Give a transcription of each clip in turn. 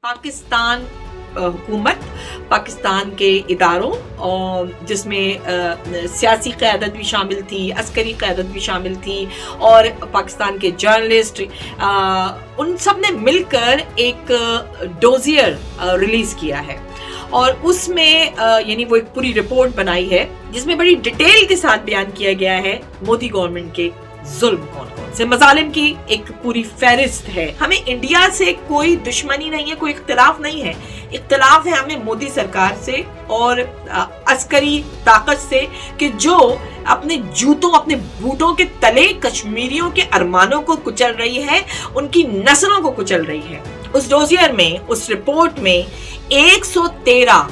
पाकिस्तान हुकूमत, पाकिस्तान के इदारों और जिसमें सियासी क़यादत भी शामिल थी, अस्करी क़यादत भी शामिल थी और पाकिस्तान के जर्नलिस्ट, उन सब ने मिलकर एक डोजियर रिलीज़ किया है और उसमें यानी वो एक पूरी रिपोर्ट बनाई है जिसमें बड़ी डिटेल के साथ बयान किया गया है मोदी गवर्नमेंट के जुल्म कौन कौन से मजालिम की एक पूरी फहरिस्त है। हमें इंडिया से कोई दुश्मनी नहीं है, कोई इख्तिलाफ नहीं है, इख्तिलाफ है हमें मोदी सरकार से और अस्करी ताकत से कि जो अपने जूतों अपने बूटों के तले कश्मीरियों के अरमानों को कुचल रही है, उनकी नस्लों को कुचल रही है। उस डोजियर में, उस रिपोर्ट में 113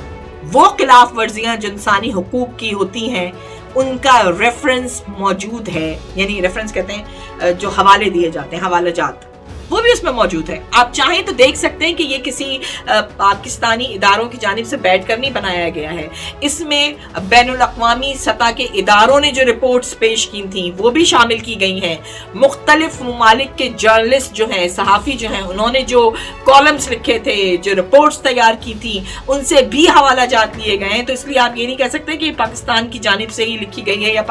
वो खिलाफ वर्जियां जो इंसानी हुकूक की होती हैं उनका रेफरेंस मौजूद है, यानी रेफरेंस कहते हैं जो हवाले दिए जाते हैं, हवाला जात, वो भी उसमें मौजूद है। आप चाहें तो देख सकते हैं कि ये किसी पाकिस्तानी इदारों की जानिब से बैठकर नहीं बनाया गया है। इसमें बैनुल अक़वामी सतह के इदारों ने जो रिपोर्ट्स पेश की थी वो भी शामिल की गई हैं। मुख्तलिफ ममालिक के जर्नलिस्ट जो हैं, सहाफ़ी जो हैं, उन्होंने जो कॉलम्स लिखे थे, जो रिपोर्ट्स तैयार की थी, उनसे भी हवाला जात लिए गए हैं। तो इसलिए आप ये नहीं कह सकते कि पाकिस्तान की जानिब से ही लिखी गई है या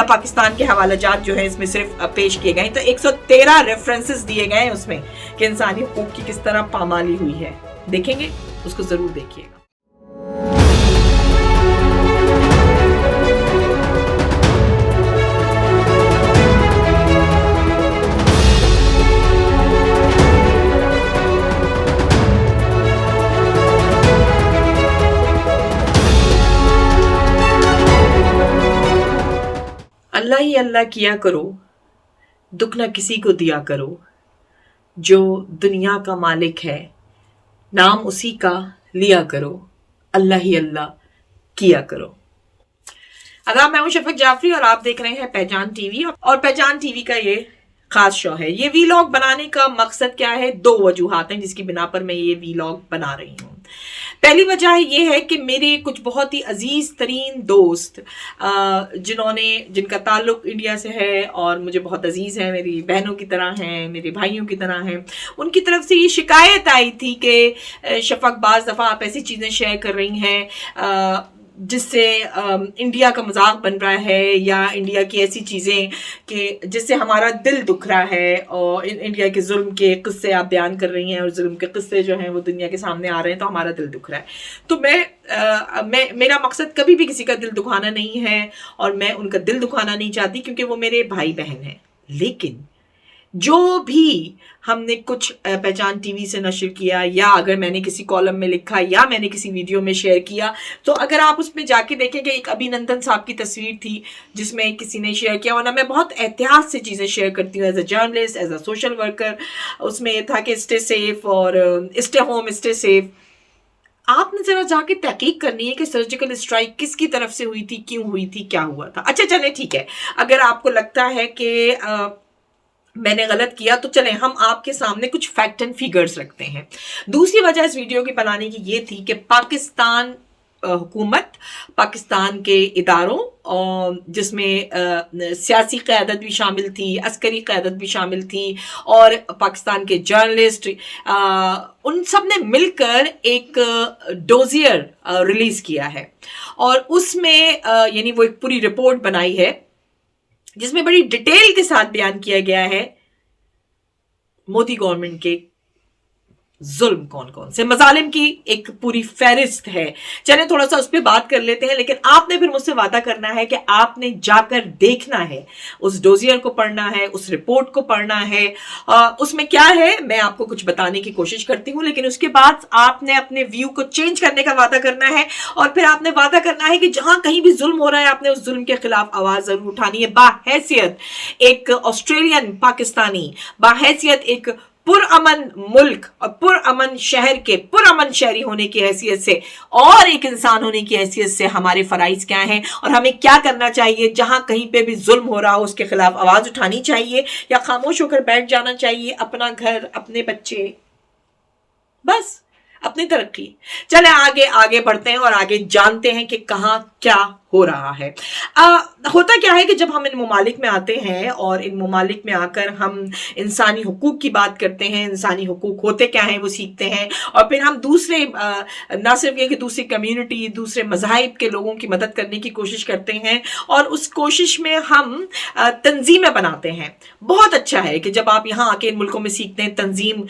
पाकिस्तान के हवाला जात जो है इसमें सिर्फ पेश किए गए। तो 113 रेफरेंसेस दिए गए हैं उसमें कि इंसानी हुकूक की किस तरह पामाली हुई है। देखेंगे, उसको जरूर देखिएगा। अल्लाह ही अल्लाह किया करो, दुख ना किसी को दिया करो, जो दुनिया का मालिक है नाम उसी का लिया करो, अल्लाह ही अल्लाह किया करो। अगर मैं हूं शफक जाफरी और आप देख रहे हैं पहचान टीवी, और पहचान टीवी का ये खास शो है। ये वीलॉग बनाने का मकसद क्या है? दो वजूहात हैं जिसकी बिना पर मैं ये वीलॉग बना रही हूँ। पहली वजह ये है कि मेरे कुछ बहुत ही अजीज तरीन दोस्त जिनका ताल्लुक इंडिया से है और मुझे बहुत अजीज है, मेरी बहनों की तरह हैं, मेरे भाइयों की तरह हैं, उनकी तरफ से ये शिकायत आई थी कि शफक बाज़ दफ़ा आप ऐसी चीज़ें शेयर कर रही हैं जिससे इंडिया का मजाक बन रहा है, या इंडिया की ऐसी चीज़ें कि जिससे हमारा दिल दुख रहा है, और इंडिया के जुल्म के किस्से आप बयान कर रही हैं और जुल्म के किस्से जो हैं वो दुनिया के सामने आ रहे हैं, तो हमारा दिल दुख रहा है। तो मेरा मकसद कभी भी किसी का दिल दुखाना नहीं है और मैं उनका दिल दुखाना नहीं चाहती क्योंकि वो मेरे भाई बहन हैं। लेकिन जो भी हमने कुछ पहचान टीवी से नशर किया, या अगर मैंने किसी कॉलम में लिखा या मैंने किसी वीडियो में शेयर किया, तो अगर आप उसमें जाके देखेंगे एक अभिनंदन साहब की तस्वीर थी जिसमें किसी ने शेयर किया, वरना मैं बहुत एहतियात से चीज़ें शेयर करती हूँ as a journalist, as a social worker. उसमें यह था कि स्टे सेफ और स्टे होम, स्टे सेफ। आपने जरा जाके तहकीक करनी है कि सर्जिकल स्ट्राइक किसकी तरफ से हुई थी, क्यों हुई थी, क्या हुआ था। अच्छा चले ठीक है, अगर आपको लगता है कि मैंने गलत किया तो चलें हम आपके सामने कुछ फैक्ट एंड फिगर्स रखते हैं। दूसरी वजह इस वीडियो की बनाने की ये थी कि पाकिस्तान हुकूमत, पाकिस्तान के इदारों और जिसमें सियासी क़यादत भी शामिल थी, अस्करी क़यादत भी शामिल थी और पाकिस्तान के जर्नलिस्ट, उन सब ने मिलकर एक डोजियर रिलीज़ किया है और उसमें यानी वो एक पूरी रिपोर्ट बनाई है जिसमें बड़ी डिटेल के साथ बयान किया गया है मोदी गवर्नमेंट के जुल्म कौन कौन से मजालिम की एक पूरी फहरिस्त है। चलें थोड़ा सा उस पर बात कर लेते हैं, लेकिन आपने फिर मुझसे वादा करना है कि आपने जाकर देखना है, उस डोजियर को पढ़ना है, उस रिपोर्ट को पढ़ना है। उसमें क्या है मैं आपको कुछ बताने की कोशिश करती हूँ, लेकिन उसके बाद आपने अपने व्यू को चेंज करने का वादा करना है और फिर आपने वादा करना है कि जहां कहीं भी जुल्म हो रहा है आपने उस जुल्म के खिलाफ आवाज जरूर उठानी है, बाहैसियत एक ऑस्ट्रेलियन पाकिस्तानी, बाहैसियत एक पुरअमन मुल्क और पुरअमन शहर के पुरअमन शहरी होने की हैसियत से और एक इंसान होने की हैसियत से हमारे फराइज क्या हैं और हमें क्या करना चाहिए। जहां कहीं पे भी जुल्म हो रहा हो उसके खिलाफ आवाज उठानी चाहिए या खामोश होकर बैठ जाना चाहिए, अपना घर, अपने बच्चे, बस अपनी तरक्की। चले आगे आगे बढ़ते हैं और आगे जानते हैं कि कहां क्या ہو رہا ہے۔ ہوتا کیا ہے کہ جب ہم ان ممالک میں آتے ہیں اور ان ممالک میں آ کر ہم انسانی حقوق کی بات کرتے ہیں، انسانی حقوق ہوتے کیا ہیں وہ سیکھتے ہیں، اور پھر ہم دوسرے نہ صرف یہ کہ دوسری کمیونٹی، دوسرے مذاہب کے لوگوں کی مدد کرنے کی کوشش کرتے ہیں، اور اس کوشش میں ہم تنظیمیں بناتے ہیں۔ بہت اچھا ہے کہ جب آپ یہاں آ کے ان ملکوں میں سیکھتے ہیں تنظیم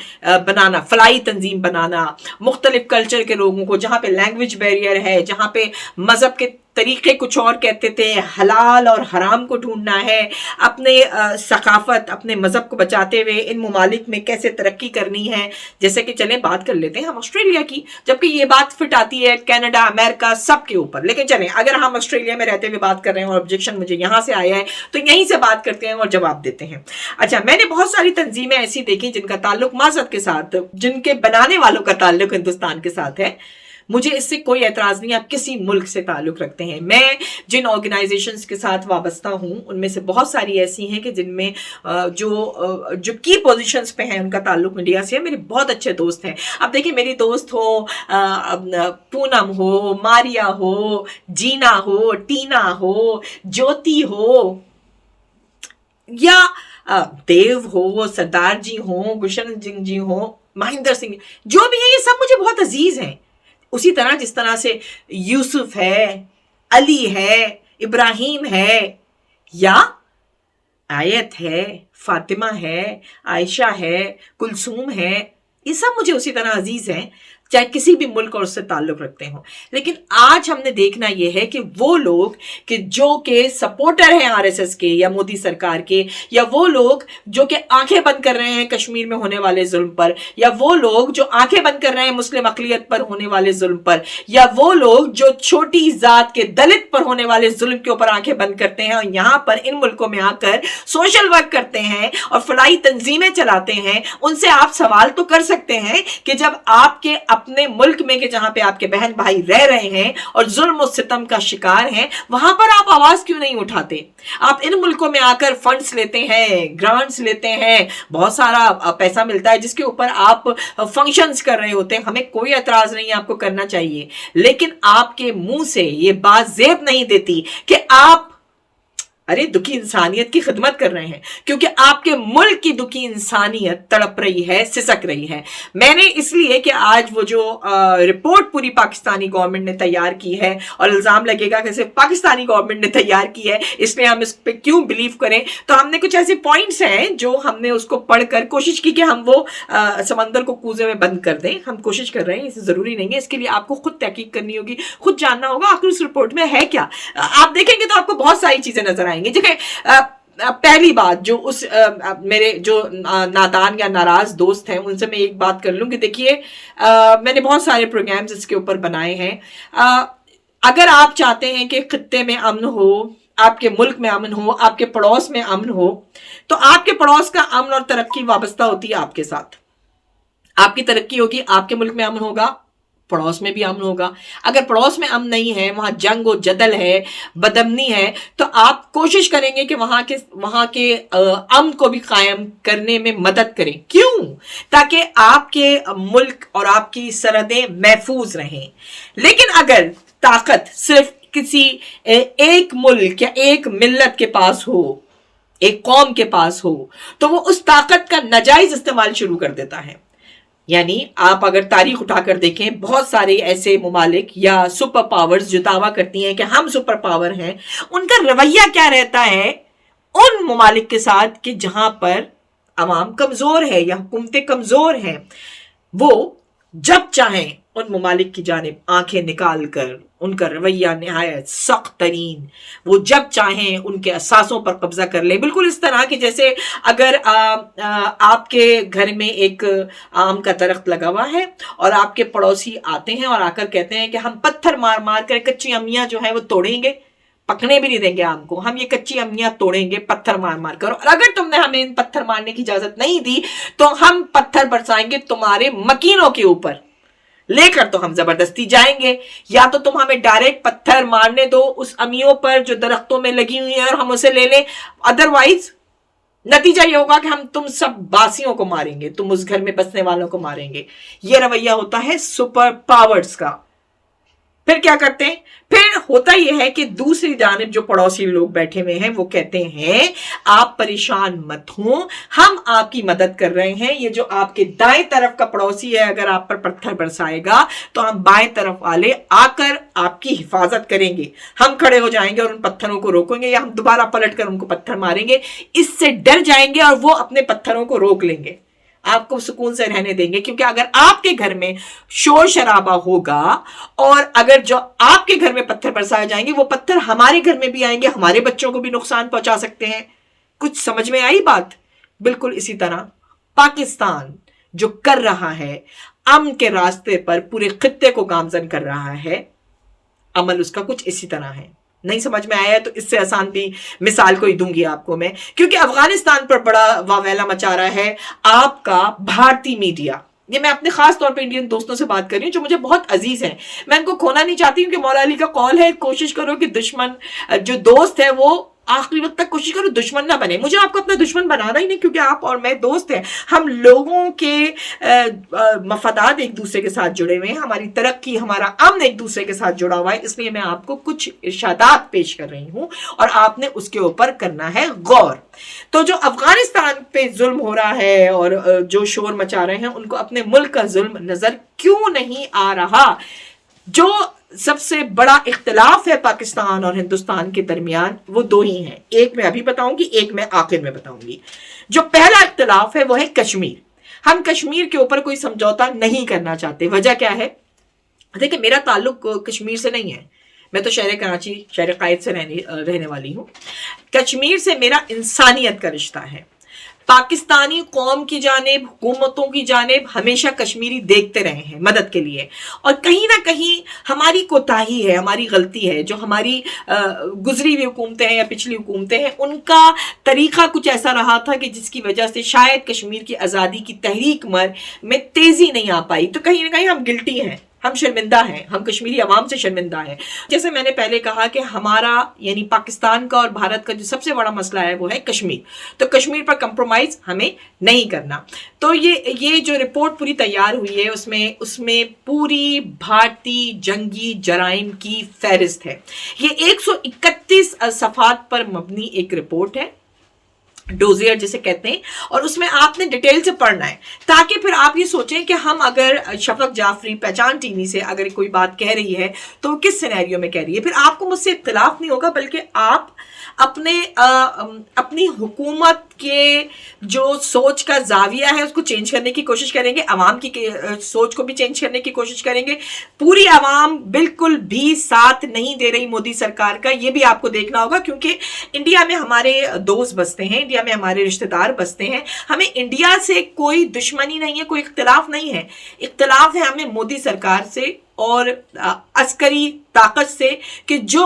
بنانا، فلاحی تنظیم بنانا، مختلف کلچر کے لوگوں کو، جہاں پہ لینگویج بیریئر ہے، جہاں پہ مذہب کے طریقے کچھ اور کہتے تھے، حلال اور حرام کو ڈھونڈنا ہے، اپنے ثقافت، اپنے مذہب کو بچاتے ہوئے ان ممالک میں کیسے ترقی کرنی ہے۔ جیسے کہ چلیں بات کر لیتے ہیں ہم آسٹریلیا کی، جبکہ یہ بات فٹ آتی ہے کینیڈا، امریکہ، سب کے اوپر، لیکن چلیں اگر ہم آسٹریلیا میں رہتے ہوئے بات کر رہے ہیں اور آبجیکشن مجھے یہاں سے آیا ہے تو یہیں سے بات کرتے ہیں اور جواب دیتے ہیں۔ اچھا، میں نے بہت ساری تنظیمیں ایسی دیکھی جن کا تعلق معذرت کے ساتھ، جن کے بنانے والوں کا تعلق ہندوستان کے ساتھ ہے۔ مجھے اس سے کوئی اعتراض نہیں، آپ کسی ملک سے تعلق رکھتے ہیں۔ میں جن آرگنائزیشنز کے ساتھ وابستہ ہوں ان میں سے بہت ساری ایسی ہیں کہ جن میں جو کی پوزیشنز پہ ہیں ان کا تعلق انڈیا سے ہے۔ میرے بہت اچھے دوست ہیں۔ اب دیکھیں، میری دوست ہو پونم ہو، ماریا ہو، جینا ہو، ٹینا ہو، جوتی ہو، یا دیو ہو، سردار جی ہوں، گشن سنگھ جی ہوں، مہندر سنگھ، جو بھی ہیں یہ سب مجھے بہت عزیز ہیں۔ اسی طرح جس طرح سے یوسف ہے، علی ہے، ابراہیم ہے، یا آیت ہے، فاطمہ ہے، عائشہ ہے، کلثوم ہے، یہ سب مجھے اسی طرح عزیز ہیں، چاہے کسی بھی ملک اور اس سے تعلق رکھتے ہوں۔ لیکن آج ہم نے دیکھنا یہ ہے کہ وہ لوگ کہ جو کہ سپورٹر ہیں آر ایس ایس کے یا مودی سرکار کے، یا وہ لوگ جو کہ آنکھیں بند کر رہے ہیں کشمیر میں ہونے والے ظلم پر، یا وہ لوگ جو آنکھیں بند کر رہے ہیں مسلم اقلیت پر ہونے والے ظلم پر، یا وہ لوگ جو چھوٹی ذات کے دلت پر ہونے والے ظلم کے اوپر آنکھیں بند کرتے ہیں اور یہاں پر ان ملکوں میں آ کر سوشل ورک کرتے ہیں اور فلاحی تنظیمیں چلاتے ہیں، ان سے آپ سوال تو کر سکتے ہیں کہ جب آپ کے اپنے ملک میں کہ جہاں پہ آپ کے بہن بھائی رہ رہے ہیں اور ظلم و ستم کا شکار ہیں، وہاں پر آپ آواز کیوں نہیں اٹھاتے؟ آپ ان ملکوں میں آ کر فنڈز لیتے ہیں، گرانٹس لیتے ہیں، بہت سارا پیسہ ملتا ہے جس کے اوپر آپ فنکشنز کر رہے ہوتے ہیں۔ ہمیں کوئی اعتراض نہیں، آپ کو کرنا چاہیے، لیکن آپ کے منہ سے یہ بات زیب نہیں دیتی کہ آپ دکھی انسانیت کی خدمت کر رہے ہیں، کیونکہ آپ کے ملک کی دکھی انسانیت تڑپ رہی ہے، سسک رہی ہے۔ میں نے اس لیے کہ آج وہ جو رپورٹ پوری پاکستانی گورنمنٹ نے تیار کی ہے، اور الزام لگے گا کہ صرف پاکستانی گورنمنٹ نے تیار کی ہے، اس میں ہم اس پہ کیوں بلیو کریں، تو ہم نے کچھ ایسے پوائنٹس ہیں جو ہم نے اس کو پڑھ کر کوشش کی کہ ہم وہ سمندر کو کوزے میں بند کر دیں۔ ہم کوشش کر رہے ہیں، اسے ضروری نہیں ہے، اس کے لیے آپ کو خود تحقیق کرنی ہوگی، خود جاننا ہوگا آخر اس رپورٹ میں ہے کیا۔ آپ دیکھیں گے تو آپ کو بہت ساری چیزیں نظر آئیں گے۔ پہلی بات جو میرے جو نادان یا ناراض دوست ہیں ان سے میں ایک بات کر لوں کہ دیکھیے، میں نے بہت سارے پروگرامز اس کے اوپر بنائے ہیں۔ اگر آپ چاہتے ہیں کہ خطے میں امن ہو، آپ کے ملک میں امن ہو، آپ کے پڑوس میں امن ہو، تو آپ کے پڑوس کا امن اور ترقی وابستہ ہوتی ہے آپ کے ساتھ۔ آپ کی ترقی ہوگی، آپ کے ملک میں امن ہوگا، پڑوس میں بھی امن ہوگا۔ اگر پڑوس میں امن نہیں ہے، وہاں جنگ و جدل ہے، بدامنی ہے، تو آپ کوشش کریں گے کہ وہاں کے امن کو بھی قائم کرنے میں مدد کریں۔ کیوں؟ تاکہ آپ کے ملک اور آپ کی سرحدیں محفوظ رہیں۔ لیکن اگر طاقت صرف کسی ایک ملک یا ایک ملت کے پاس ہو، ایک قوم کے پاس ہو، تو وہ اس طاقت کا ناجائز استعمال شروع کر دیتا ہے۔ یعنی آپ اگر تاریخ اٹھا کر دیکھیں، بہت سارے ایسے ممالک یا سپر پاورز جو دعویٰ کرتی ہیں کہ ہم سپر پاور ہیں، ان کا رویہ کیا رہتا ہے ان ممالک کے ساتھ کہ جہاں پر عوام کمزور ہے یا حکومتیں کمزور ہیں، وہ جب چاہیں ان ممالک کی جانب آنکھیں نکال کر ان کا رویہ نہایت سخت ترین، وہ جب چاہیں ان کے اثاثوں پر قبضہ کر لیں۔ بالکل اس طرح کہ جیسے اگر آپ کے گھر میں ایک آم کا درخت لگا ہوا ہے اور آپ کے پڑوسی آتے ہیں اور آ کر کہتے ہیں کہ ہم پتھر مار مار کر کچی امیاں جو ہیں وہ توڑیں گے، پکنے بھی نہیں دیں گے آم کو، ہم یہ کچی امیاں توڑیں گے پتھر مار مار کر، اور اگر تم نے ہمیں ان پتھر مارنے کی اجازت نہیں دی تو ہم پتھر برسائیں گے تمہارے مکینوں کے اوپر، لے کر تو ہم زبردستی جائیں گے، یا تو تم ہمیں ڈائریکٹ پتھر مارنے دو اس امیوں پر جو درختوں میں لگی ہوئی ہیں اور ہم اسے لے لیں، ادروائز نتیجہ یہ ہوگا کہ ہم تم سب باسیوں کو ماریں گے، تم اس گھر میں بسنے والوں کو ماریں گے۔ یہ رویہ ہوتا ہے سپر پاورز کا۔ फिर क्या करते हैं, फिर होता यह है कि दूसरी जानिब जो पड़ोसी लोग बैठे हुए हैं वो कहते हैं आप परेशान मत हो, हम आपकी मदद कर रहे हैं। ये जो आपके दाएं तरफ का पड़ोसी है अगर आप पर पत्थर बरसाएगा तो हम बाएं तरफ वाले आकर आपकी हिफाजत करेंगे, हम खड़े हो जाएंगे और उन पत्थरों को रोकेंगे, या हम दोबारा पलट कर उनको पत्थर मारेंगे, इससे डर जाएंगे और वो अपने पत्थरों को रोक लेंगे, आपको सुकून से रहने देंगे। क्योंकि अगर आपके घर में शोर शराबा होगा और अगर जो आपके घर में पत्थर बरसाए जाएंगे वो पत्थर हमारे घर में भी आएंगे, हमारे बच्चों को भी नुकसान पहुंचा सकते हैं। कुछ समझ में आई बात? बिल्कुल इसी तरह पाकिस्तान जो कर रहा है अमन के रास्ते पर पूरे खित्ते को गामजन कर रहा है, अमल उसका कुछ इसी तरह है। नहीं समझ में आया तो इससे आसान भी मिसाल कोई दूंगी आपको मैं, क्योंकि अफगानिस्तान पर बड़ा वावेला मचा रहा है आपका भारतीय मीडिया। ये मैं अपने खास तौर पे इंडियन दोस्तों से बात कर रही हूँ जो मुझे बहुत अजीज हैं, मैं इनको खोना नहीं चाहती हूँ कि मौला अली का कौल है, कोशिश करो कि दुश्मन जो दोस्त है वो आखिरी वक्त तक कोशिश करो दुश्मन ना बने। मुझे आपको अपना दुश्मन बनाना ही नहीं, क्योंकि आप और मैं दोस्त हैं, हम लोगों के मफादात एक दूसरे के साथ जुड़े हुए हैं, हमारी तरक्की हमारा अमन एक दूसरे के साथ जुड़ा हुआ है। इसलिए मैं आपको कुछ इरशादात पेश कर रही हूं और आपने उसके ऊपर करना है गौर। तो जो अफगानिस्तान पे जुल्म हो रहा है और जो शोर मचा रहे हैं उनको अपने मुल्क का जुल्म नजर क्यों नहीं आ रहा? जो सबसे बड़ा इख्तिलाफ है पाकिस्तान और हिंदुस्तान के दरमियान वो दो ही हैं, एक मैं अभी बताऊंगी, एक मैं आखिर में बताऊंगी। जो पहला इख्तिलाफ है वो है कश्मीर। हम कश्मीर के ऊपर कोई समझौता नहीं करना चाहते। वजह क्या है? देखिए, मेरा ताल्लुक कश्मीर से नहीं है, मैं तो शहर कराची, शहर कायद से रहने वाली हूँ। कश्मीर से मेरा इंसानियत का रिश्ता है। पाकिस्तानी कौम की जानिब, हुकूमतों की जानिब हमेशा कश्मीरी देखते रहे हैं मदद के लिए, और कहीं ना कहीं हमारी कोताही है, हमारी गलती है। जो हमारी गुजरी हुई हुकूमतें हैं या पिछली हुकूमतें हैं उनका तरीका कुछ ऐसा रहा था कि जिसकी वजह से शायद कश्मीर की आज़ादी की तहरीक में तेज़ी नहीं आ पाई। तो कहीं ना कहीं हम गिल्टी हैं, हम शर्मिंदा हैं, हम कश्मीरी अवाम से शर्मिंदा हैं। जैसे मैंने पहले कहा कि हमारा यानी पाकिस्तान का और भारत का जो सबसे बड़ा मसला है वो है कश्मीर, तो कश्मीर पर कंप्रोमाइज हमें नहीं करना। तो ये जो रिपोर्ट पूरी तैयार हुई है उसमें पूरी भारतीय जंगी जराइम की फहरिस्त है। ये 131 सफ़ात पर मबनी एक रिपोर्ट है, डोजियर जिसे कहते हैं, और उसमें आपने डिटेल से पढ़ना है ताकि फिर आप ये सोचें कि हम अगर शफक जाफरी पहचान टीवी से अगर कोई बात कह रही है तो किस सिनेरियो में कह रही है। फिर आपको मुझसे इख्तिलाफ नहीं होगा, बल्कि आप अपनी हुकूमत के जो सोच का जाविया है उसको चेंज करने की कोशिश करेंगे, अवाम की सोच को भी चेंज करने की कोशिश करेंगे। पूरी अवाम बिल्कुल भी साथ नहीं दे रही मोदी सरकार का, ये भी आपको देखना होगा, क्योंकि इंडिया में हमारे दोस्त बसते हैं, इंडिया में हमारे रिश्तेदार बसते हैं। हमें इंडिया से कोई दुश्मनी नहीं है, कोई इख्तिलाफ नहीं है, इख्तिलाफ है हमें मोदी सरकार से और अस्करी ताकत से कि जो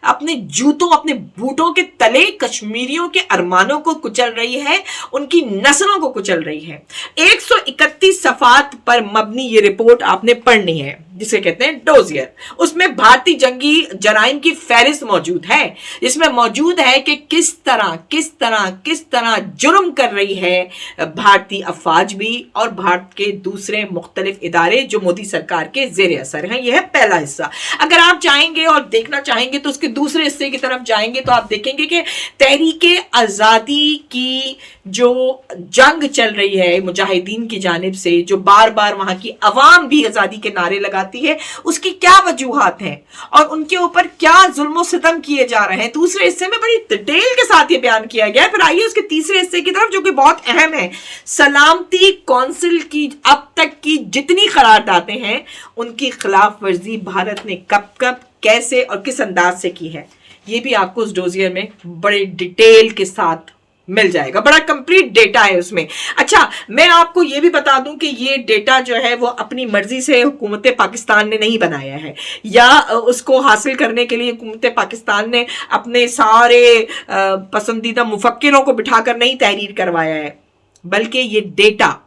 अपने जूतों, अपने बूटों के तले कश्मीरियों के अरमानों को कुचल रही है, उनकी नस्लों को कुचल रही है। 131 सफ़ात पर मबनी ये रिपोर्ट आपने पढ़नी है जिसे कहते हैं डोजियर। उसमें भारतीय जंगी जराइम की फहरिस्त मौजूद है, जिसमें मौजूद है कि किस तरह जुर्म कर रही है भारतीय अफवाज भी और भारत के दूसरे मुख्तलिफ इदारे जो मोदी सरकार के ज़ेर असर हैं। यह है पहला हिस्सा। अगर आप चाहेंगे और देखना चाहेंगे तो उसके दूसरे हिस्से की तरफ जाएंगे तो आप देखेंगे कि तहरीके आज़ादी की जो जंग चल रही है मुजाहिदीन की जानिब से, जो बार बार वहां की अवाम भी आज़ादी के नारे लगाती है, उसकी क्या वजूहात हैं और उनके ऊपर क्या जुल्म सितम किए जा रहे हैं। दूसरे हिस्से में बड़ी डिटेल के साथ ये बयान किया गया है। फिर आइए उसके तीसरे हिस्से की तरफ, जो कि बहुत अहम है। सलामती कौंसिल की अब तक की जितनी करारदादें हैं उनकी खिलाफ वर्जी भारत ने कब कब, कैसे और किस अंदाज से की है, ये भी आपको उस डोजियर में बड़े डिटेल के साथ मिल जाएगा। बड़ा कंप्लीट डेटा है उसमें। अच्छा, मैं आपको ये भी बता दूं कि ये डेटा जो है वो अपनी मर्जी से हुकूमत पाकिस्तान ने नहीं बनाया है, या उसको हासिल करने के लिए हुकूमत पाकिस्तान ने अपने सारे पसंदीदा मुफक्किरों को बिठाकर नहीं तहरीर करवाया है, बल्कि ये डेटा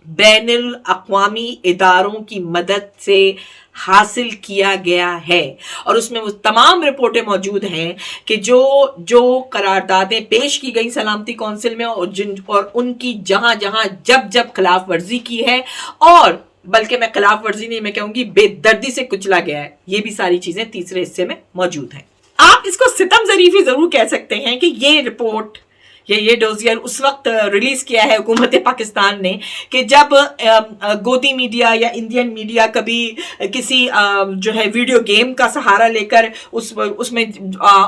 बैनुल अक़वामी इदारों की मदद से हासिल किया गया है। और उसमें वो तमाम रिपोर्टें मौजूद हैं कि जो करारदादें पेश की गई सलामती कौंसिल में और उनकी जहां जहां जब खिलाफ वर्जी की है, और बल्कि मैं खिलाफ वर्जी नहीं, मैं कहूंगी बेदर्दी से कुचला गया है। ये भी सारी चीजें तीसरे हिस्से में मौजूद हैं। आप इसको सितम ज़रीफ़ी जरूर कह सकते हैं कि ये रिपोर्ट या ये डोजियर उस वक्त रिलीज किया है हुकूमत पाकिस्तान ने कि जब गोदी मीडिया या इंडियन मीडिया कभी किसी जो है वीडियो गेम का सहारा लेकर उसमें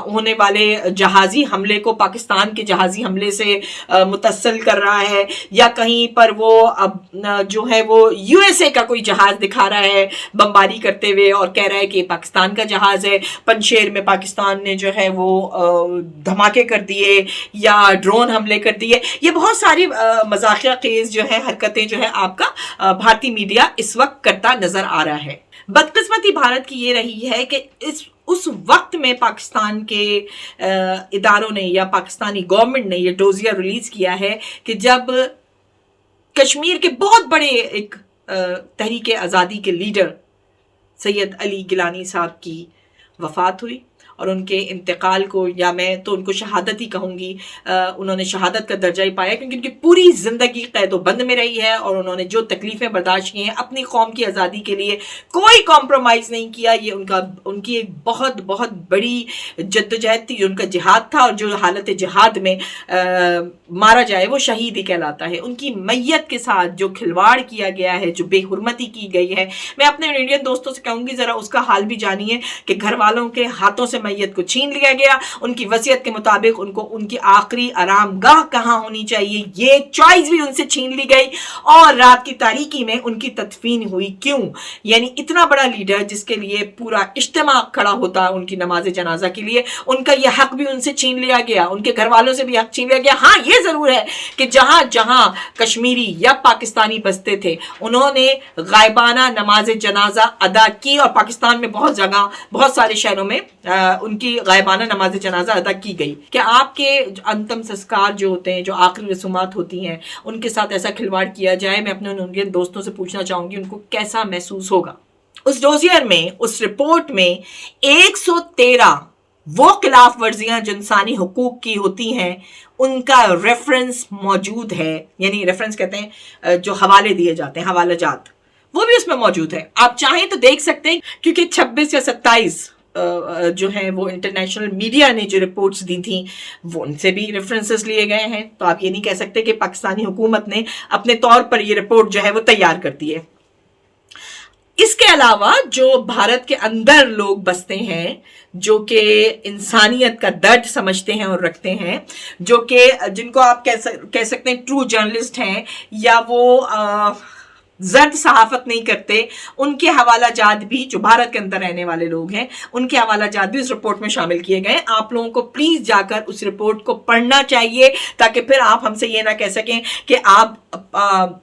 होने वाले जहाजी हमले को पाकिस्तान के जहाजी हमले से मुतस्सिल कर रहा है, या कहीं पर वो जो है वो यूएसए का कोई जहाज दिखा रहा है बमबारी करते हुए और कह रहा है कि पाकिस्तान का जहाज है, पंजशेर में पाकिस्तान ने जो है वो धमाके कर दिए या ड्रोन हमले कर दिए। ये बहुत सारी मजाकिया खेज जो है हरकतें जो है आपका भारतीय मीडिया इस वक्त करता नजर आ रहा है। बदकिस्मती भारत की ये रही है कि उस वक्त में पाकिस्तान के इदारों ने या पाकिस्तानी गवर्नमेंट ने ये डोजियर रिलीज किया है कि जब कश्मीर के बहुत बड़े एक तहरीक आज़ादी के लीडर सैयद अली गिलानी साहब की वफात हुई और उनके इंतकाल को, या मैं तो उनको शहादत ही कहूँगी, उन्होंने शहादत का दर्जा ही पाया क्योंकि उनकी पूरी ज़िंदगी क़ैद-ओ-बंद में रही है और उन्होंने जो तकलीफ़ें बर्दाश्त की हैं अपनी कौम की आज़ादी के लिए कोई कॉम्प्रोमाइज़ नहीं किया। ये उनकी एक बहुत बहुत बड़ी जद्दोजहद थी, उनका जिहाद था, और जो हालत जिहाद में मारा जाए वो शहीद ही कहलाता है। उनकी मैयत के साथ जो खिलवाड़ किया गया है, जो बेहुरमती की गई है, मैं अपने इंडियन दोस्तों से कहूँगी ज़रा उसका हाल भी जानिए कि घर वालों के हाथों से मैयत को छीन लिया गया, उनकी वसीयत के मुताबिक उनको उनकी आखिरी आरामगाह कहाँ होनी चाहिए ये चॉइस भी उनसे छीन ली गई, और रात की तारीकी में उनकी तदफीन हुई। क्यों? यानी इतना बड़ा लीडर जिसके लिए पूरा इज्तिमा खड़ा होता उनकी नमाज जनाजा के लिए, उनका यह हक भी उनसे छीन लिया गया, उनके घर वालों से भी हक छीन लिया गया। हाँ, ये जरूर है कि जहां जहां कश्मीरी या पाकिस्तानी बसते थे उन्होंने गायबाना नमाज जनाजा अदा की, और पाकिस्तान में बहुत जगह बहुत सारे शहरों में उनकी गायबाना नमाज जनाजा अदा की गई। कि आपके अंतिम संस्कार जो होते हैं, जो आखिरी रसूमात होती हैं, उनके साथ ऐसा खिलवाड़ किया जाए, मैं अपने इंडियन दोस्तों से पूछना चाहूंगी उनको कैसा महसूस होगा। उस डोजियर में, उस रिपोर्ट में 113 वो खिलाफ वर्जियां जो इंसानी हुकूक की होती हैं उनका रेफरेंस मौजूद है। यानी रेफरेंस कहते हैं जो हवाले दिए जाते हैं, हवाला जात, वो भी उसमें मौजूद है। आप चाहें तो देख सकते हैं, क्योंकि 26 या 27 जो है वो इंटरनेशनल मीडिया ने जो रिपोर्ट्स दी थी वो उनसे भी रेफरेंसेस लिए गए हैं। तो आप ये नहीं कह सकते कि पाकिस्तानी हुकूमत ने अपने तौर पर ये रिपोर्ट जो है वो तैयार कर दी है। इसके अलावा जो भारत के अंदर लोग बसते हैं, जो कि इंसानियत का दर्द समझते हैं और रखते हैं, जो कि जिनको आप कह सकते हैं ट्रू जर्नलिस्ट हैं, या वो जर्द सहाफत नहीं करते, उनके हवाला जात भी, जो भारत के अंदर रहने वाले लोग हैं, उनके हवाला जात भी उस रिपोर्ट में शामिल किए गए। आप लोगों को प्लीज जाकर उस रिपोर्ट को पढ़ना चाहिए, ताकि फिर आप हमसे ये ना कह सकें कि आप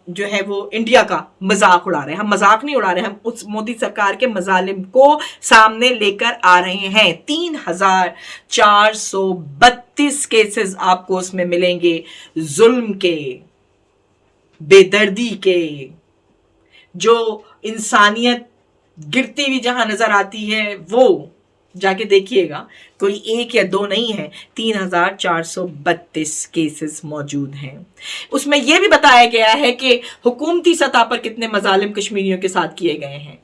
जो है वो इंडिया का मजाक उड़ा रहे हैं। हम मजाक नहीं उड़ा रहे, हम उस मोदी सरकार के मजालिम को सामने लेकर आ रहे हैं। 3432 केसेस आपको उसमें मिलेंगे जुल्म के, बेदर्दी के, जो इंसानियत गिरती हुई जहां नजर आती है वो जाके देखिएगा, कोई एक या दो नहीं है, 3432 केसेस मौजूद हैं। उसमें यह भी बताया गया है कि हुकूमती सतह पर कितने मजालिम कश्मीरियों के साथ किए गए हैं।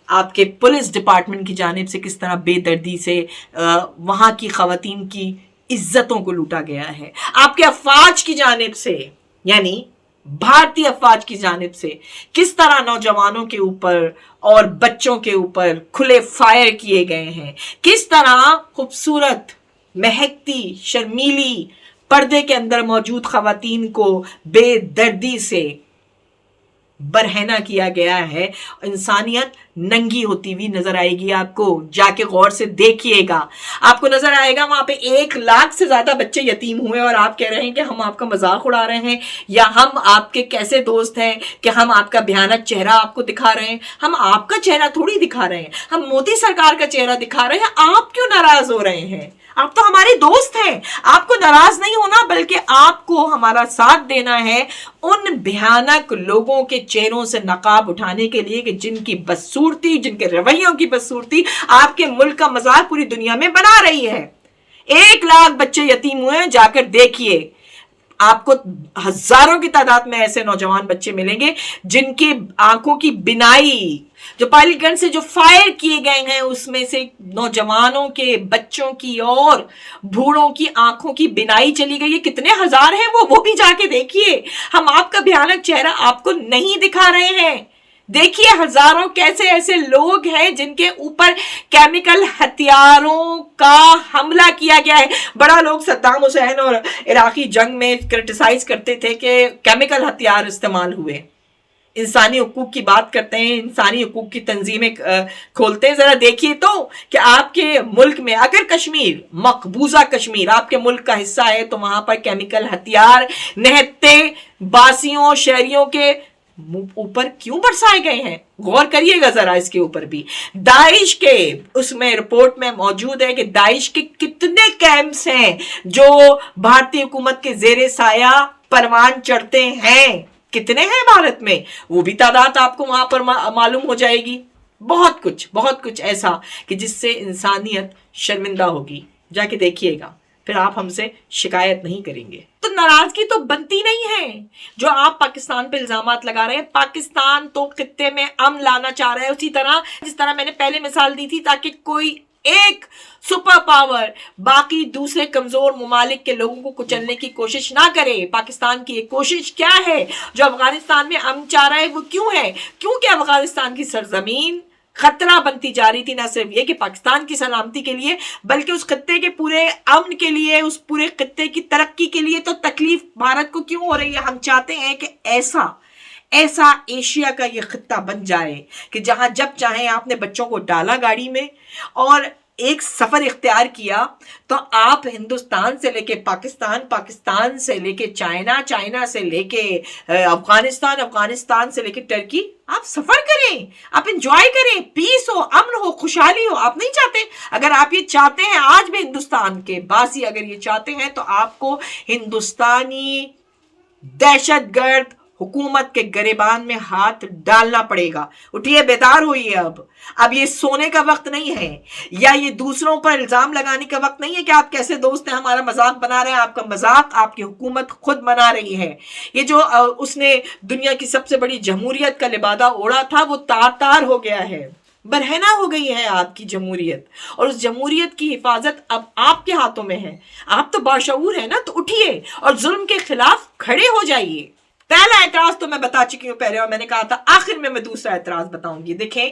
आपके पुलिस डिपार्टमेंट की जानिब से किस तरह बेदर्दी से वहां की खवातीन की इज्जतों को लूटा गया है। आपके अफवाज की जानिब से, यानी भारतीय अफवाज की जानिब से किस तरह नौजवानों के ऊपर और बच्चों के ऊपर खुले फायर किए गए हैं। किस तरह खूबसूरत, महकती, शर्मीली, पर्दे के अंदर मौजूद खवातीन को बेदर्दी से बरहना किया गया है। इंसानियत नंगी होती हुई नजर आएगी आपको, जाके गौर से देखिएगा। आपको नजर आएगा वहां पे 1 लाख से ज्यादा बच्चे यतीम हुए, और आप कह रहे हैं कि हम आपका मजाक उड़ा रहे हैं, या हम आपके कैसे दोस्त हैं कि हम आपका भयानक चेहरा आपको दिखा रहे हैं। हम आपका चेहरा थोड़ी दिखा रहे हैं, हम मोदी सरकार का चेहरा दिखा रहे हैं। आप क्यों नाराज हो रहे हैं? आप तो हमारे दोस्त हैं। आपको नाराज नहीं होना, बल्कि आपको हमारा साथ देना है उन भयानक लोगों के चेहरों से नकाब उठाने के लिए कि जिनकी बदसूरती, जिनके रवैयों की बदसूरती आपके मुल्क का मजाक पूरी दुनिया में बना रही है। 1 लाख बच्चे यतीम हुए हैं, जाकर देखिए। آپ کو ہزاروں کی تعداد میں ایسے نوجوان بچے ملیں گے جن کی آنکھوں کی بینائی جو پائلٹ گن سے جو فائر کیے گئے ہیں اس میں سے نوجوانوں کے بچوں کی اور بوڑھوں کی آنکھوں کی بینائی چلی گئی ہے. کتنے ہزار ہیں وہ بھی جا کے دیکھیے. ہم آپ کا بھیانک چہرہ آپ کو نہیں دکھا رہے ہیں. دیکھیے ہزاروں کیسے ایسے لوگ ہیں جن کے اوپر کیمیکل ہتھیاروں کا حملہ کیا گیا ہے. بڑا لوگ صدام حسین اور عراقی جنگ میں کرٹیسائز کرتے تھے کہ کیمیکل ہتھیار استعمال ہوئے. انسانی حقوق کی بات کرتے ہیں, انسانی حقوق کی تنظیمیں کھولتے ہیں. ذرا دیکھیے تو کہ آپ کے ملک میں اگر کشمیر, مقبوضہ کشمیر آپ کے ملک کا حصہ ہے تو وہاں پر کیمیکل ہتھیار نہتے باسیوں شہریوں کے اوپر کیوں برسائے گئے ہیں؟ غور کریے گا ذرا اس کے اوپر بھی. داعش کے اس میں رپورٹ میں موجود ہے کہ داعش کے کتنے کیمپس ہیں جو بھارتی حکومت کے زیر سایہ پروان چڑھتے ہیں. کتنے ہیں بھارت میں, وہ بھی تعداد آپ کو وہاں پر معلوم ہو جائے گی. بہت کچھ ایسا کہ جس سے انسانیت شرمندہ ہوگی. جا کے دیکھیے گا, پھر آپ ہم سے شکایت نہیں کریں گے. تو ناراضگی تو بنتی نہیں ہے جو آپ پاکستان پہ الزامات لگا رہے ہیں. پاکستان تو خطے میں امن لانا چاہ رہا ہے, اسی طرح جس طرح میں نے پہلے مثال دی تھی, تاکہ کوئی ایک سپر پاور باقی دوسرے کمزور ممالک کے لوگوں کو کچلنے کی کوشش نہ کرے. پاکستان کی ایک کوشش کیا ہے جو افغانستان میں امن چاہ رہا ہے, وہ کیوں ہے؟ کیونکہ افغانستان کی سرزمین خطرہ بنتی جا رہی تھی, نہ صرف یہ کہ پاکستان کی سلامتی کے لیے بلکہ اس خطے کے پورے امن کے لیے, اس پورے خطے کی ترقی کے لیے. تو تکلیف بھارت کو کیوں ہو رہی ہے؟ ہم چاہتے ہیں کہ ایسا ایشیا کا یہ خطہ بن جائے کہ جہاں جب چاہیں آپ نے بچوں کو ڈالا گاڑی میں اور ایک سفر اختیار کیا تو آپ ہندوستان سے لے کے پاکستان, پاکستان سے لے کے چائنا, چائنا سے لے کے افغانستان, افغانستان سے لے کے ٹرکی, آپ سفر کریں, آپ انجوائے کریں, پیس ہو, امن ہو, خوشحالی ہو. آپ نہیں چاہتے؟ اگر آپ یہ چاہتے ہیں, آج بھی ہندوستان کے باسی اگر یہ چاہتے ہیں تو آپ کو ہندوستانی دہشت گرد حکومت کے گریبان میں ہاتھ ڈالنا پڑے گا. اٹھیے, بیدار ہوئیے. اب یہ سونے کا وقت نہیں ہے, یا یہ دوسروں پر الزام لگانے کا وقت نہیں ہے کہ آپ کیسے دوست ہیں, ہمارا مذاق بنا رہے ہیں. آپ کا مذاق آپ کی حکومت خود بنا رہی ہے. یہ جو اس نے دنیا کی سب سے بڑی جمہوریت کا لبادہ اوڑھا تھا وہ تار تار ہو گیا ہے, برہنہ ہو گئی ہے آپ کی جمہوریت, اور اس جمہوریت کی حفاظت اب آپ کے ہاتھوں میں ہے. آپ تو باشعور ہیں نا, تو اٹھیے اور ظلم کے خلاف کھڑے ہو جائیے. پہلا اعتراض تو میں بتا چکی ہوں پہلے, اور میں نے کہا تھا آخر میں دوسرا اعتراض بتاؤں گی. دیکھیں,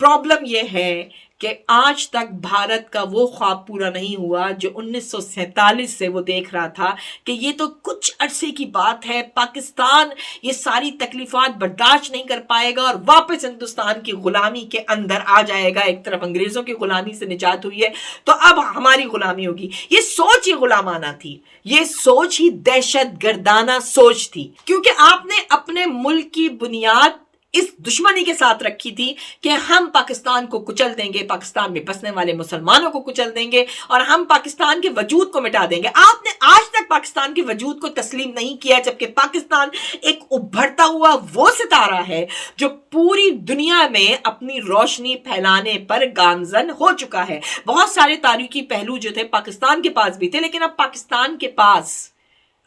پرابلم یہ ہے کہ آج تک بھارت کا وہ خواب پورا نہیں ہوا جو 1947 سے وہ دیکھ رہا تھا کہ یہ تو کچھ عرصے کی بات ہے, پاکستان یہ ساری تکلیفات برداشت نہیں کر پائے گا اور واپس ہندوستان کی غلامی کے اندر آ جائے گا. ایک طرف انگریزوں کی غلامی سے نجات ہوئی ہے تو اب ہماری غلامی ہوگی. یہ سوچ ہی غلامانہ تھی, یہ سوچ ہی دہشت گردانہ سوچ تھی, کیونکہ آپ نے اپنے ملک کی بنیاد اس دشمنی کے ساتھ رکھی تھی کہ ہم پاکستان کو کچل دیں گے, پاکستان میں بسنے والے مسلمانوں کو کچل دیں گے اور ہم پاکستان کے وجود کو مٹا دیں گے. آپ نے آج تک پاکستان کے وجود کو تسلیم نہیں کیا, جبکہ پاکستان ایک ابھرتا ہوا وہ ستارہ ہے جو پوری دنیا میں اپنی روشنی پھیلانے پر گامزن ہو چکا ہے. بہت سارے تاریخی پہلو جو تھے پاکستان کے پاس بھی تھے, لیکن اب پاکستان کے پاس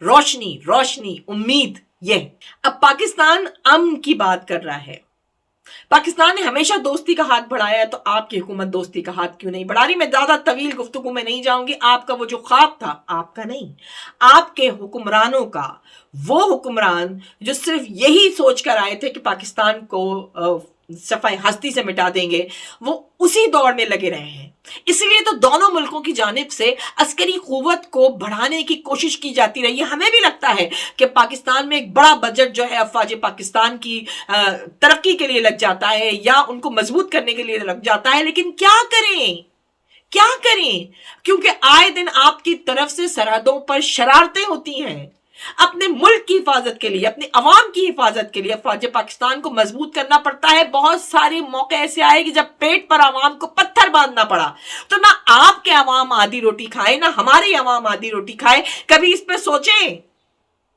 روشنی, امید یہ. اب پاکستان امن کی بات کر رہا ہے. پاکستان نے ہمیشہ دوستی کا ہاتھ بڑھایا ہے, تو آپ کی حکومت دوستی کا ہاتھ کیوں نہیں بڑھا رہی؟ میں زیادہ طویل گفتگو میں نہیں جاؤں گی. آپ کا وہ جو خواب تھا, آپ کا نہیں, آپ کے حکمرانوں کا, وہ حکمران جو صرف یہی سوچ کر آئے تھے کہ پاکستان کو صفحہ ہستی سے مٹا دیں گے, وہ اسی دور میں لگے رہے ہیں. اس لیے تو دونوں ملکوں کی جانب سے عسکری قوت کو بڑھانے کی کوشش کی جاتی رہی ہے. ہمیں بھی لگتا ہے کہ پاکستان میں ایک بڑا بجٹ جو ہے افواج پاکستان کی ترقی کے لیے لگ جاتا ہے یا ان کو مضبوط کرنے کے لیے لگ جاتا ہے, لیکن کیا کریں کیونکہ آئے دن آپ کی طرف سے سرحدوں پر شرارتیں ہوتی ہیں. اپنے ملک کی حفاظت کے لیے, اپنے عوام کی حفاظت کے لیے افواج پاکستان کو مضبوط کرنا پڑتا ہے. بہت سارے موقع ایسے آئے کہ جب پیٹ پر عوام کو پتھر باندھنا پڑا, تو نہ آپ کے عوام آدھی روٹی کھائے نہ ہماری عوام آدھی روٹی کھائے. کبھی اس پہ سوچیں.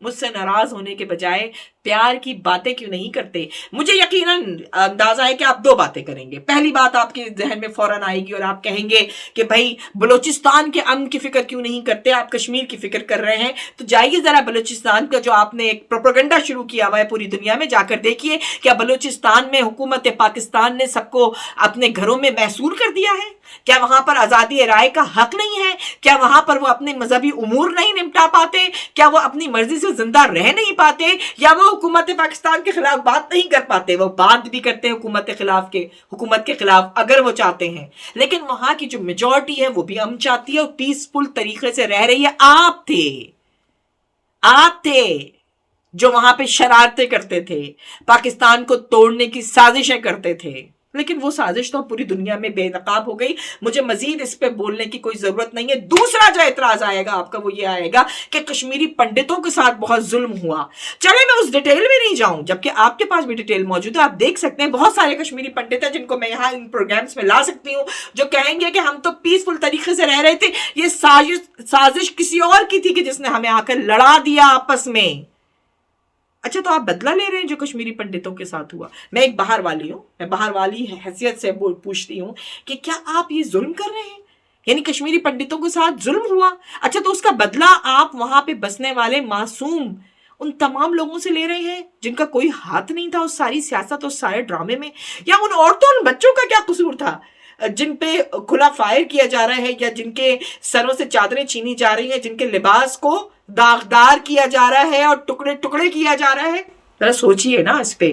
مجھ سے ناراض ہونے کے بجائے प्यार की बातें क्यों नहीं करते? मुझे यकीनन अंदाजा है कि आप दो बातें करेंगे। पहली बात आपके जहन में फौरन आएगी और आप कहेंगे कि भाई बलूचिस्तान के अमन की फिक्र क्यों नहीं करते, आप कश्मीर की फिक्र कर रहे हैं। तो जाइए जरा बलूचिस्तान का जो आपने एक प्रोपेगेंडा शुरू किया हुआ है पूरी दुनिया में, जाकर देखिए क्या बलूचिस्तान में हुकूमत पाकिस्तान ने सबको अपने घरों में महसूर कर दिया है? क्या वहां पर आजादी राय का हक नहीं है? क्या वहां पर वो अपने मजहबी उमूर नहीं निपटा पाते? क्या वो अपनी मर्जी से जिंदा रह नहीं पाते? या वो हुकूमत पाकिस्तान के खिलाफ बात नहीं कर पाते? वो बात भी करते हैं हुकूमत के खिलाफ अगर वो चाहते हैं, लेकिन वहां की जो मेजॉरिटी है वो भी अमन चाहती है और पीसफुल तरीके से रह रही है। आप थे जो वहां पे शरारतें करते थे, पाकिस्तान को तोड़ने की साजिशें करते थे, लेकिन वो साजिश तो पूरी दुनिया में बेनकाब हो गई। मुझे मजीद इस पे बोलने की कोई जरूरत नहीं है। दूसरा जो एतराज आएगा आपका वो ये आएगा कि कश्मीरी पंडितों के साथ बहुत जुल्म हुआ। चले मैं उस डिटेल में नहीं जाऊं, जबकि आपके पास भी डिटेल मौजूद है। आप देख सकते हैं बहुत सारे कश्मीरी पंडित हैं जिनको मैं यहाँ इन प्रोग्राम्स में ला सकती हूँ, जो कहेंगे कि हम तो पीसफुल तरीके से रह रहे थे, ये साजिश किसी और की थी कि जिसने हमें आकर लड़ा दिया आपस में। अच्छा, तो आप बदला ले रहे हैं जो कश्मीरी पंडितों के साथ हुआ। मैं एक बाहर वाली हूं, मैं बाहर वाली हैसियत से पूछती हूं कि क्या आप ये जुल्म कर रहे हैं? यानी कश्मीरी पंडितों के साथ जुल्म हुआ, अच्छा तो उसका बदला आप वहां पे बसने वाले मासूम उन तमाम लोगों से ले रहे हैं जिनका कोई हाथ नहीं था उस सारी सियासत, उस सारे ड्रामे में? या उन औरतों उन बच्चों का क्या कसूर था जिन पे खुला फायर किया जा रहा है, या जिनके सरों से चादरें छीनी जा रही हैं, जिनके लिबास को दागदार किया जा रहा है और टुकड़े टुकड़े किया जा रहा है? जरा सोचिए ना इस पे।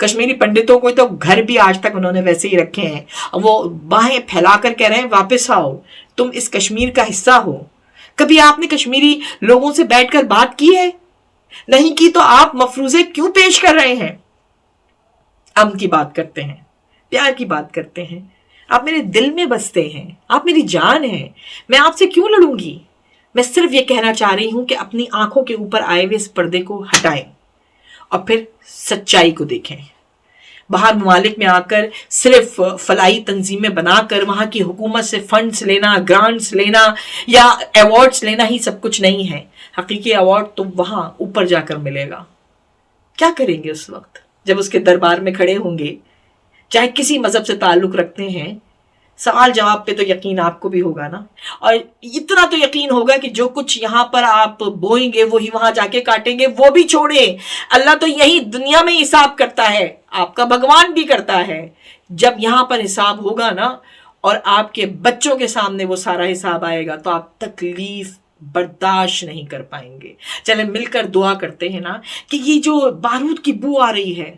कश्मीरी पंडितों को तो घर भी आज तक उन्होंने वैसे ही रखे हैं, वो बाहें फैलाकर कह रहे हैं वापस आओ, तुम इस कश्मीर का हिस्सा हो। कभी आपने कश्मीरी लोगों से बैठकर बात की है? नहीं की तो आप मफरूजे क्यों पेश कर रहे हैं? अमन की बात करते हैं, प्यार की बात करते हैं, आप मेरे दिल में बसते हैं, आप मेरी जान हैं, मैं आपसे क्यों लड़ूंगी? मैं सिर्फ ये कहना चाह रही हूं कि अपनी आंखों के ऊपर आए हुए इस पर्दे को हटाएं और फिर सच्चाई को देखें। बाहर ममालिक में आकर सिर्फ फलाई तंजीमें बनाकर वहां की हुकूमत से फंड्स लेना, ग्रांट्स लेना या अवार्ड्स लेना ही सब कुछ नहीं है। हकीकी अवार्ड तो वहां ऊपर जाकर मिलेगा। क्या करेंगे उस वक्त जब उसके दरबार में खड़े होंगे, चाहे किसी मजहब से ताल्लुक रखते हैं? सवाल जवाब पे तो यकीन आपको भी होगा ना, और इतना तो यकीन होगा कि जो कुछ यहाँ पर आप बोएंगे वही वहां जाके काटेंगे। वो भी छोड़े, अल्लाह तो यही दुनिया में हिसाब करता है, आपका भगवान भी करता है। जब यहाँ पर हिसाब होगा ना और आपके बच्चों के सामने वो सारा हिसाब आएगा तो आप तकलीफ बर्दाश्त नहीं कर पाएंगे। चले मिलकर दुआ करते हैं ना कि ये जो बारूद की बू आ रही है,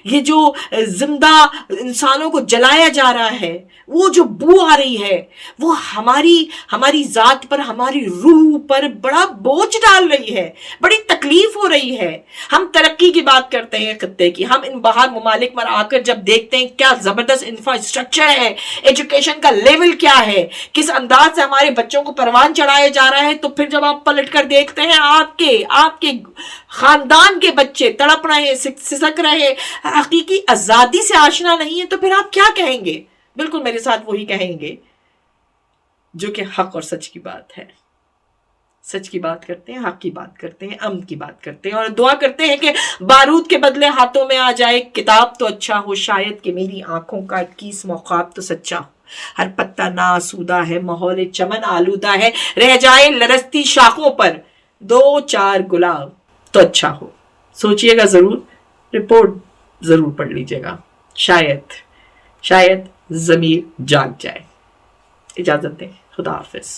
ये जो जिंदा इंसानों को जलाया जा रहा है, वो जो बू आ रही है, वो हमारी जात पर, हमारी रूह पर बड़ा बोझ डाल रही है, बड़ी तकलीफ हो रही है। हम तरक्की की बात करते हैं खत्ते की, हम इन बाहर ममालिक में आकर जब देखते हैं क्या जबरदस्त इंफ्रास्ट्रक्चर है, एजुकेशन का लेवल क्या है, किस अंदाज से हमारे बच्चों को परवान चढ़ाया जा रहा है, तो फिर जब आप पलट कर देखते हैं आपके खानदान के बच्चे तड़प रहे, सिसक रहे, हकीकी आजादी से आशना नहीं है, तो फिर आप क्या कहेंगे? बिल्कुल मेरे साथ वही कहेंगे जो कि हक और सच की बात है। सच की बात करते हैं, हक की बात करते हैं, अमन की बात करते हैं और दुआ करते हैं कि बारूद के बदले हाथों में आ जाए किताब तो अच्छा हो, शायद कि मेरी आंखों का 21वां ख्वाब तो सच्चा हो। हर पत्ता नासूदा है, माहौल चमन आलूदा है, रह जाए लरसती शाखों पर 2-4 गुलाब तो अच्छा हो। सोचिएगा जरूर, रिपोर्ट जरूर पढ़ लीजिएगा, शायद जमीर जाग जाए। इजाजत दें, खुदा हाफिज।